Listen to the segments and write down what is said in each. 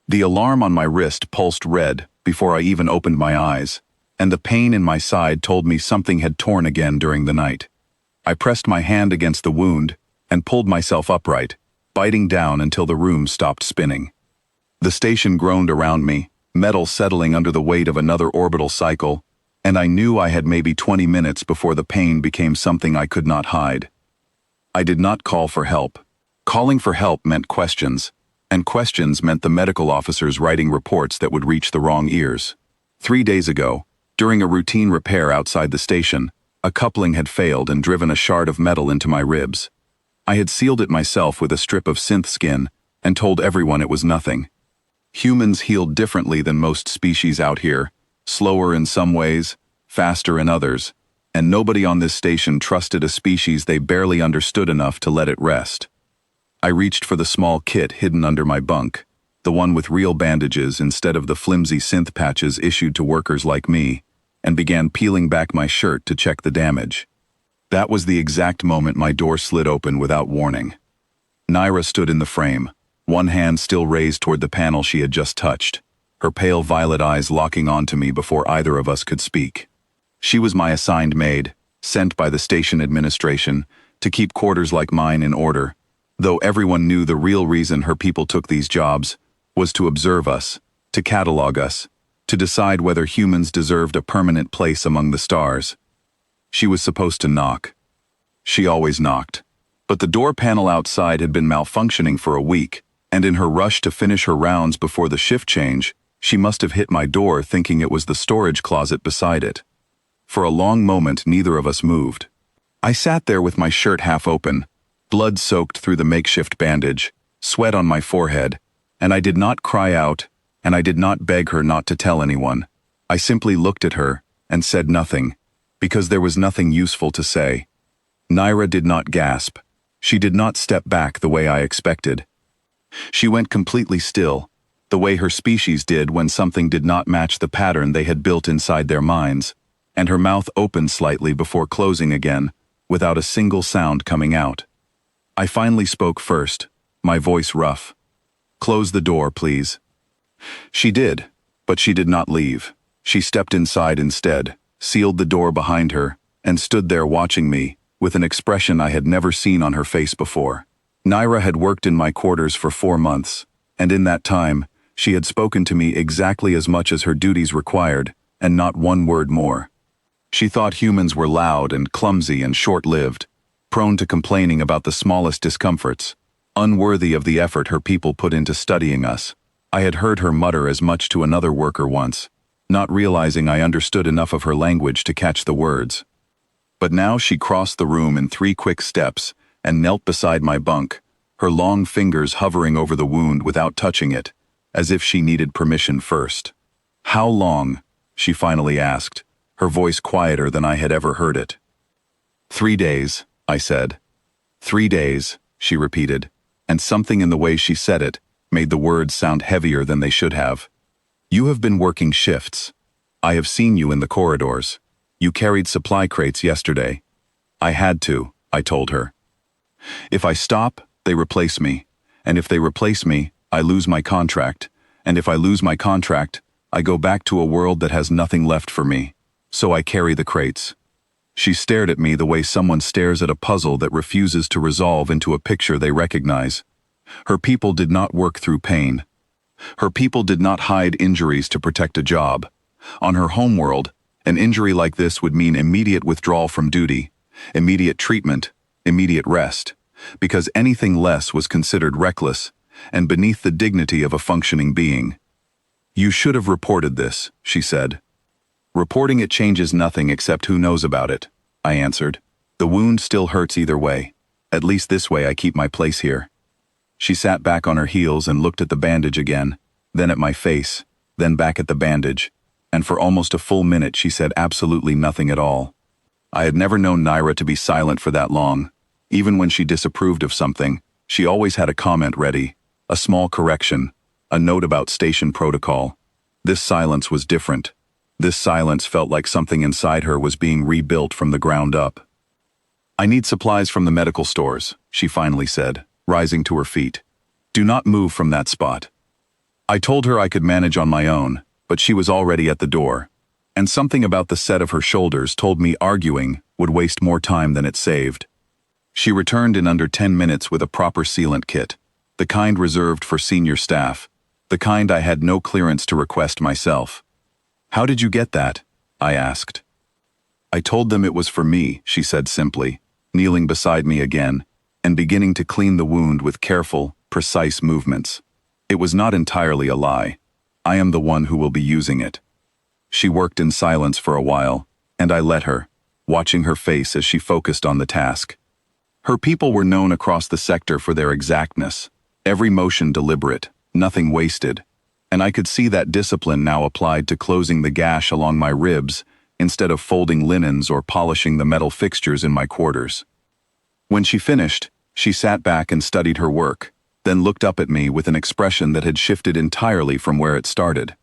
The alarm on my wrist pulsed red before I even opened my eyes, and the pain in my side told me something had torn again during the night. I pressed my hand against the wound and pulled myself upright, biting down until the room stopped spinning. The station groaned around me, metal settling under the weight of another orbital cycle, and I knew I had maybe 20 minutes before the pain became something I could not hide. I did not call for help. Calling for help meant questions, and questions meant the medical officers writing reports that would reach the wrong ears. 3 days ago, during a routine repair outside the station, a coupling had failed and driven a shard of metal into my ribs. I had sealed it myself with a strip of synth skin and told everyone it was nothing. Humans healed differently than most species out here, slower in some ways, faster in others, and nobody on this station trusted a species they barely understood enough to let it rest. I reached for the small kit hidden under my bunk, the one with real bandages instead of the flimsy synth patches issued to workers like me, and began peeling back my shirt to check the damage. That was the exact moment my door slid open without warning. Naira stood in the frame, one hand still raised toward the panel she had just touched, her pale violet eyes locking onto me before either of us could speak. She was my assigned maid, sent by the station administration to keep quarters like mine in order, though everyone knew the real reason her people took these jobs was to observe us, to catalog us, to decide whether humans deserved a permanent place among the stars. She was supposed to knock. She always knocked. But the door panel outside had been malfunctioning for a week, and in her rush to finish her rounds before the shift change, she must have hit my door thinking it was the storage closet beside it. For a long moment, neither of us moved. I sat there with my shirt half open, blood soaked through the makeshift bandage, sweat on my forehead, and I did not cry out, and I did not beg her not to tell anyone. I simply looked at her and said nothing, because there was nothing useful to say. Naira did not gasp. She did not step back the way I expected. She went completely still, the way her species did when something did not match the pattern they had built inside their minds, and her mouth opened slightly before closing again, without a single sound coming out. I finally spoke first, my voice rough. "Close the door, please." She did, but she did not leave. She stepped inside instead, sealed the door behind her, and stood there watching me, with an expression I had never seen on her face before. Naira had worked in my quarters for 4 months, and in that time, she had spoken to me exactly as much as her duties required, and not one word more. She thought humans were loud and clumsy and short-lived, prone to complaining about the smallest discomforts, unworthy of the effort her people put into studying us. I had heard her mutter as much to another worker once, not realizing I understood enough of her language to catch the words. But now she crossed the room in 3 quick steps and knelt beside my bunk, her long fingers hovering over the wound without touching it, as if she needed permission first. "How long?" she finally asked, her voice quieter than I had ever heard it. 3 days, I said. 3 days, she repeated, and something in the way she said it made the words sound heavier than they should have. "You have been working shifts. I have seen you in the corridors. You carried supply crates yesterday." "I had to," I told her. "If I stop, they replace me, and if they replace me, I lose my contract, and if I lose my contract, I go back to a world that has nothing left for me, so I carry the crates." She stared at me the way someone stares at a puzzle that refuses to resolve into a picture they recognize. Her people did not work through pain. Her people did not hide injuries to protect a job. On her homeworld, an injury like this would mean immediate withdrawal from duty, immediate treatment, immediate rest, because anything less was considered reckless and beneath the dignity of a functioning being. "You should have reported this," she said. "Reporting it changes nothing except who knows about it," I answered. "The wound still hurts either way. At least this way I keep my place here." She sat back on her heels and looked at the bandage again, then at my face, then back at the bandage, and for almost a full minute she said absolutely nothing at all. I had never known Naira to be silent for that long. Even when she disapproved of something, she always had a comment ready, a small correction, a note about station protocol. This silence was different. This silence felt like something inside her was being rebuilt from the ground up. "I need supplies from the medical stores," she finally said, rising to her feet. "Do not move from that spot." I told her I could manage on my own, but she was already at the door. And something about the set of her shoulders told me arguing would waste more time than it saved. She returned in under 10 minutes with a proper sealant kit, the kind reserved for senior staff, the kind I had no clearance to request myself. "How did you get that?" I asked. "I told them it was for me," she said simply, kneeling beside me again, and beginning to clean the wound with careful, precise movements. It was not entirely a lie. I am the one who will be using it. She worked in silence for a while, and I let her, watching her face as she focused on the task. Her people were known across the sector for their exactness, every motion deliberate, nothing wasted, and I could see that discipline now applied to closing the gash along my ribs instead of folding linens or polishing the metal fixtures in my quarters. When she finished, she sat back and studied her work, then looked up at me with an expression that had shifted entirely from where it started.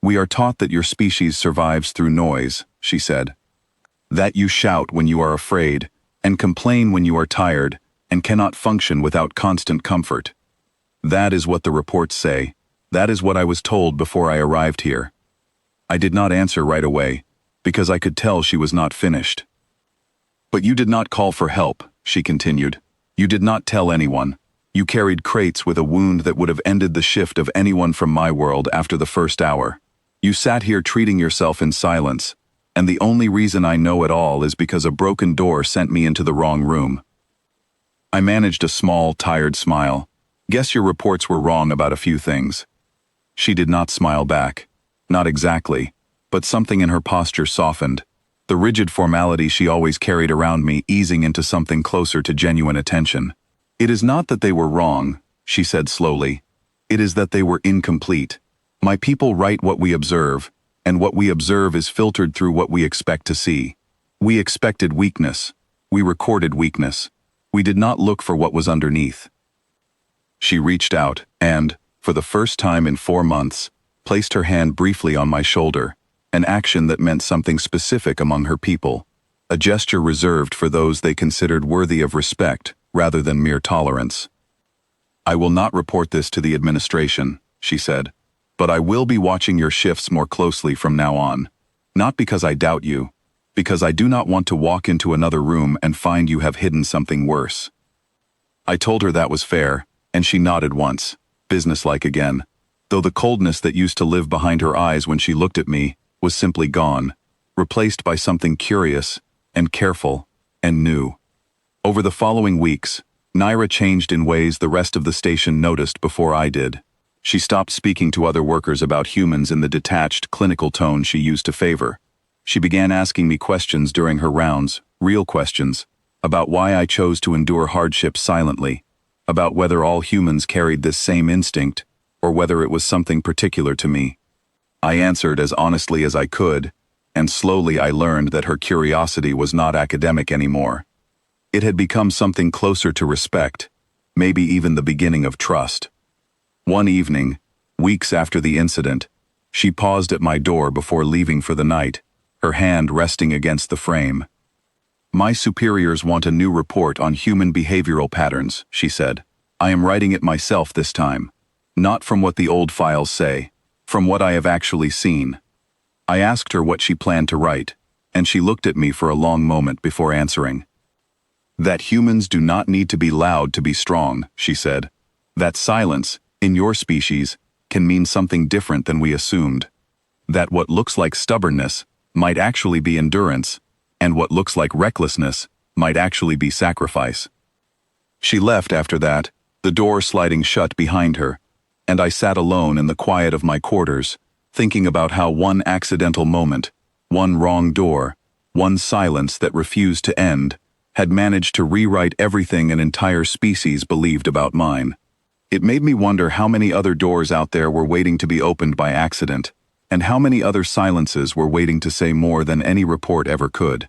"We are taught that your species survives through noise," she said. "That you shout when you are afraid, and complain when you are tired, and cannot function without constant comfort. That is what the reports say. That is what I was told before I arrived here." I did not answer right away, because I could tell she was not finished. "But you did not call for help," she continued. "You did not tell anyone. You carried crates with a wound that would have ended the shift of anyone from my world after the first hour. You sat here treating yourself in silence, and the only reason I know at all is because a broken door sent me into the wrong room." I managed a small, tired smile. "Guess your reports were wrong about a few things." She did not smile back. Not exactly, but something in her posture softened, the rigid formality she always carried around me easing into something closer to genuine attention. "It is not that they were wrong," she said slowly. "It is that they were incomplete. My people write what we observe, and what we observe is filtered through what we expect to see. We expected weakness. We recorded weakness. We did not look for what was underneath." She reached out and, for the first time in 4 months, placed her hand briefly on my shoulder, an action that meant something specific among her people, a gesture reserved for those they considered worthy of respect rather than mere tolerance. "I will not report this to the administration," she said, "but I will be watching your shifts more closely from now on. Not because I doubt you, because I do not want to walk into another room and find you have hidden something worse." I told her that was fair, and she nodded once, businesslike again, though the coldness that used to live behind her eyes when she looked at me was simply gone, replaced by something curious and careful and new. Over the following weeks, Naira changed in ways the rest of the station noticed before I did. She stopped speaking to other workers about humans in the detached, clinical tone she used to favor. She began asking me questions during her rounds, real questions, about why I chose to endure hardship silently, about whether all humans carried this same instinct, or whether it was something particular to me. I answered as honestly as I could, and slowly I learned that her curiosity was not academic anymore. It had become something closer to respect, maybe even the beginning of trust. One evening, weeks after the incident, she paused at my door before leaving for the night, her hand resting against the frame. "My superiors want a new report on human behavioral patterns," she said. "I am writing it myself this time. Not from what the old files say, from what I have actually seen." I asked her what she planned to write, and she looked at me for a long moment before answering. "That humans do not need to be loud to be strong," she said. "That silence, in your species, can mean something different than we assumed. That what looks like stubbornness might actually be endurance, and what looks like recklessness might actually be sacrifice." She left after that, the door sliding shut behind her, and I sat alone in the quiet of my quarters, thinking about how one accidental moment, one wrong door, one silence that refused to end, had managed to rewrite everything an entire species believed about mine. It made me wonder how many other doors out there were waiting to be opened by accident, and how many other silences were waiting to say more than any report ever could.